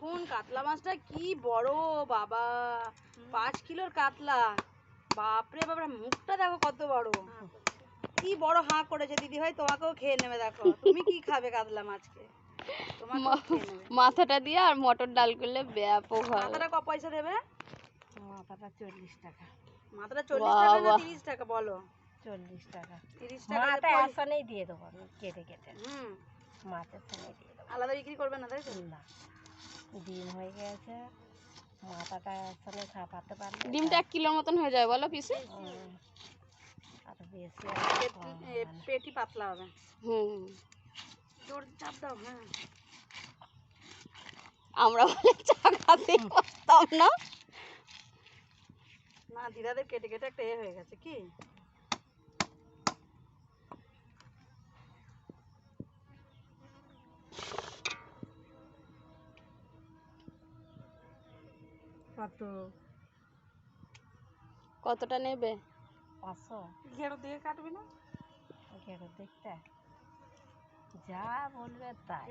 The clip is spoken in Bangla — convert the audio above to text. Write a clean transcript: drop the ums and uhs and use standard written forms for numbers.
দেখুন কাতলা মাছটা কি বড় বাবা, 5 কিলোর কাতলা। বাপরে বাবা, মুখটা দেখো কত বড়, কি বড় হাঁ করেছে। দিদি ভাই তোমাকেও খেয়ে নেবে। দেখো তুমি কি খাবে কাতলা মাছকে, তোমাকেও খেয়ে নেবে। মাথাটা দিয়ে আর মটর ডাল করলে ব্যাপক হয়। মাথাটা ক পয়সা দেবে? মাথাটা 40 টাকা। মাথাটা 40 টাকা না 30 টাকা বলো? 40 টাকা। 30 টাকা মাথা আসানেই দিয়ে দেবো আমি, কেটে কেটে। মাছের সঙ্গে দিয়ে দেবো। আলাদা বিক্রি করবে না তাই তো? না, ডিম হয়ে গেছে, মাথাটা একসঙ্গে খাপাতে পারলে ডিমটা 1 কিলোর মতন হয়ে যায় বলো পিসে? আর বেশি পেটি পাতলা হবে। জোর চাপ দাও। হ্যাঁ, আমরা বলে চা খাতে পারতাম না। না দিদাদের কেটে কেটে একটা হয়ে গেছে কি। কত? কতটা নেবে? 500। ঘেরো দিয়ে কাটবি না? ঘেরো দেখতে যা বলবে তাই।